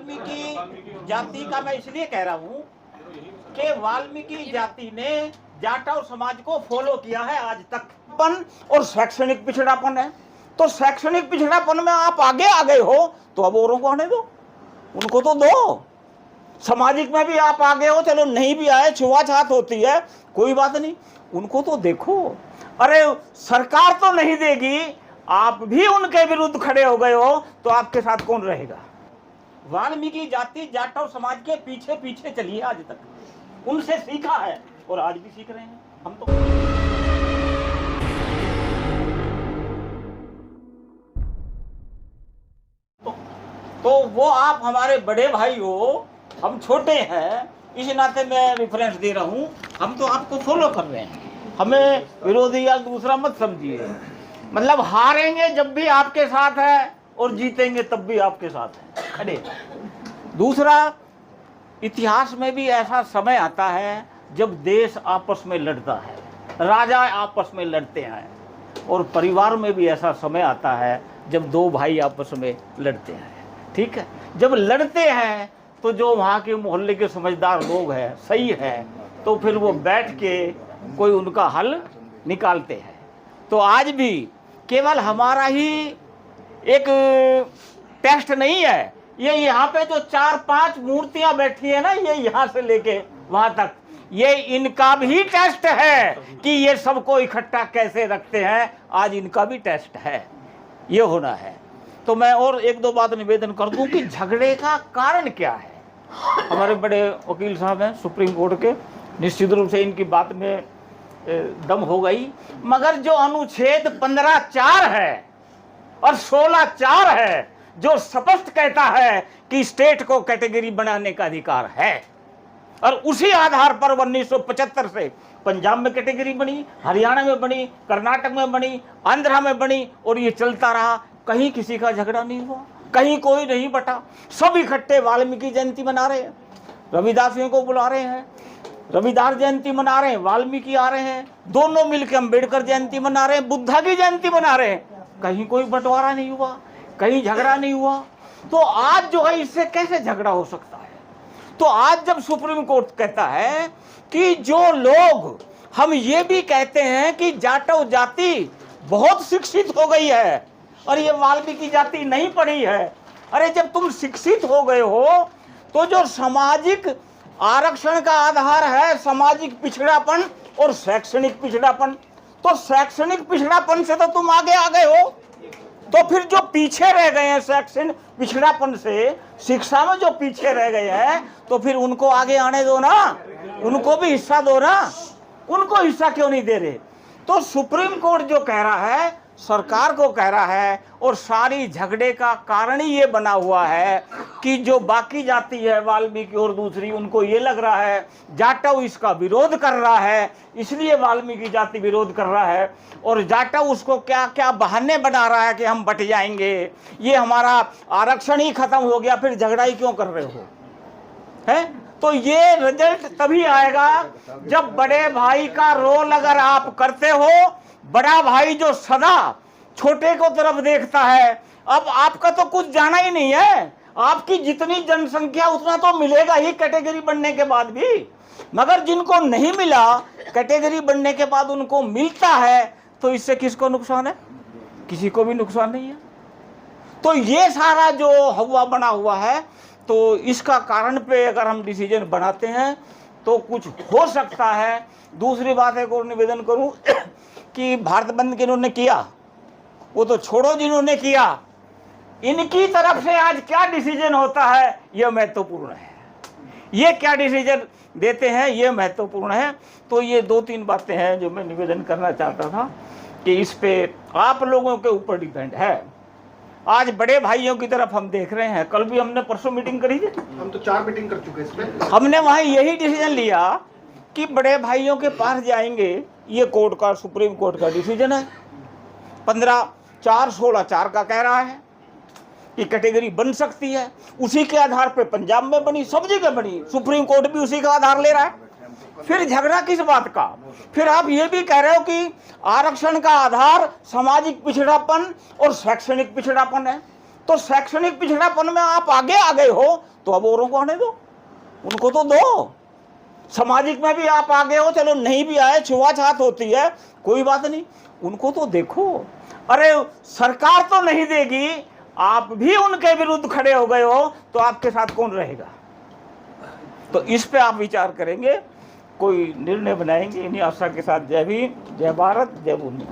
वाल्मीकि जाति का मैं इसलिए कह रहा हूँ कि वाल्मीकि जाति ने जाटव समाज को फॉलो किया है आज तक। और शैक्षणिक पिछड़ापन है, तो शैक्षणिक पिछड़ापन में आप आगे आ गए हो तो अब औरों को आने दो, उनको तो दो। सामाजिक में भी आप आगे हो, चलो नहीं भी आए, छुआछात होती है, कोई बात नहीं, उनको तो देखो। अरे सरकार तो नहीं देगी, आप भी उनके विरुद्ध खड़े हो गए हो तो आपके साथ कौन रहेगा। वाल्मीकि जाति जाटव समाज के पीछे पीछे चली है आज तक, उनसे सीखा है और आज भी सीख रहे हैं हम तो वो आप हमारे बड़े भाई हो, हम छोटे हैं, इस नाते मैं रेफरेंस दे रहा हूँ। हम तो आपको फॉलो कर रहे हैं, हमें विरोधी या दूसरा मत समझिए। मतलब हारेंगे जब भी आपके साथ है और जीतेंगे तब भी आपके साथ है खड़े। दूसरा, इतिहास में भी ऐसा समय आता है जब देश आपस में लड़ता है, राजा आपस में लड़ते हैं, और परिवार में भी ऐसा समय आता है जब दो भाई आपस में लड़ते हैं। ठीक है, जब लड़ते हैं तो जो वहाँ के मोहल्ले के समझदार लोग हैं, सही है, तो फिर वो बैठ के कोई उनका हल निकालते हैं। तो आज भी केवल हमारा ही एक टेस्ट नहीं है, ये यहाँ पे जो 4-5 मूर्तियां बैठी है ना, ये यहाँ से लेके वहां तक, ये इनका भी टेस्ट है कि ये सबको इकट्ठा कैसे रखते हैं। आज इनका भी टेस्ट है, ये होना है। तो मैं और एक दो बात निवेदन कर दूं कि झगड़े का कारण क्या है। हमारे बड़े वकील साहब हैं सुप्रीम कोर्ट के, निश्चित रूप से इनकी बात में दम हो गई, मगर जो अनुच्छेद 15(4) है और 16(4) है, जो स्पष्ट कहता है कि स्टेट को कैटेगरी बनाने का अधिकार है, और उसी आधार पर 1975 से पंजाब में कैटेगरी बनी, हरियाणा में बनी, कर्नाटक में बनी, आंध्रा में बनी, और ये चलता रहा। कहीं किसी का झगड़ा नहीं हुआ, कहीं कोई नहीं बटा, सब इकट्ठे वाल्मीकि जयंती मना रहे हैं, रविदासियों को बुला रहे हैं, रविदास जयंती मना रहे हैं, वाल्मीकि आ रहे हैं, दोनों मिलकर अम्बेडकर जयंती मना रहे हैं, बुद्धा की जयंती मना रहे हैं। कहीं कोई बंटवारा नहीं हुआ, कहीं झगड़ा नहीं हुआ। तो आज जो है इससे कैसे झगड़ा हो सकता है। तो आज जब सुप्रीम कोर्ट कहता है कि जो लोग, हम ये भी कहते हैं कि जाटव जाति बहुत शिक्षित हो गई है और ये वाल्मीकि जाति नहीं पढ़ी है। अरे जब तुम शिक्षित हो गए हो तो जो सामाजिक आरक्षण का आधार है सामाजिक पिछड़ापन और शैक्षणिक पिछड़ापन, तो शैक्षणिक पिछड़ापन से तो तुम आगे आ गए हो, तो फिर जो पीछे रह गए हैं शैक्षणिक पिछड़ापन से, शिक्षा में जो पीछे रह गए हैं, तो फिर उनको आगे आने दो ना, उनको भी हिस्सा दो ना, उनको हिस्सा क्यों नहीं दे रहे। तो सुप्रीम कोर्ट जो कह रहा है, सरकार को कह रहा है, और सारी झगड़े का कारण ही ये बना हुआ है कि जो बाकी जाति है वाल्मीकि और दूसरी, उनको ये लग रहा है जाटव इसका विरोध कर रहा है, इसलिए वाल्मीकि जाति विरोध कर रहा है, और जाटव उसको क्या क्या बहाने बना रहा है कि हम बट जाएंगे, ये हमारा आरक्षण ही खत्म हो गया, फिर झगड़ा ही क्यों कर रहे हो है। तो ये रिजल्ट तभी आएगा जब बड़े भाई का रोल अगर आप करते हो, बड़ा भाई जो सदा छोटे को तरफ देखता है। अब आपका तो कुछ जाना ही नहीं है, आपकी जितनी जनसंख्या उतना तो मिलेगा ही कैटेगरी बनने के बाद भी, मगर जिनको नहीं मिला कैटेगरी बनने के बाद उनको मिलता है, तो इससे किसको नुकसान है, किसी को भी नुकसान नहीं है। तो ये सारा जो हवा बना हुआ है, तो इसका कारण पे अगर हम डिसीजन बनाते हैं तो कुछ हो सकता है। दूसरी बात एक और निवेदन करूं कि भारत बंद जिन्होंने किया वो तो छोड़ो, जिन्होंने किया, इनकी तरफ से आज क्या डिसीजन होता है यह महत्वपूर्ण है, ये क्या डिसीजन देते हैं ये महत्वपूर्ण है। तो ये 2-3 बातें हैं जो मैं निवेदन करना चाहता था कि इस पे आप लोगों के ऊपर डिपेंड है। आज बड़े भाइयों की तरफ हम देख रहे हैं, कल भी हमने परसों मीटिंग करी थी, हम तो 4 मीटिंग कर चुके हैं इसमें। हमने वहाँ यही डिसीजन लिया कि बड़े भाइयों के पास जाएंगे, ये कोर्ट का, सुप्रीम कोर्ट का डिसीजन है, 15(4) 16(4) का कह रहा है कि कैटेगरी बन सकती है, उसी के आधार पे पंजाब में बनी, सब जगह बनी, सुप्रीम कोर्ट भी उसी का आधार ले रहा है, फिर झगड़ा किस बात का। फिर आप ये भी कह रहे हो कि आरक्षण का आधार सामाजिक पिछड़ापन और शैक्षणिक पिछड़ापन है, तो शैक्षणिक पिछड़ापन में आप आगे आ गए हो तो अब औरों को आने दो, उनको तो दो। सामाजिक में भी आप आगे हो, चलो नहीं भी आए, छुआछात होती है, कोई बात नहीं, उनको तो देखो। अरे सरकार तो नहीं देगी, आप भी उनके विरुद्ध खड़े हो गए हो, तो आपके साथ कौन रहेगा? तो इस पे आप विचार करेंगे, कोई निर्णय बनाएंगे। इन्हीं आशा के साथ जय भीम, जय भारत, जय भूमि।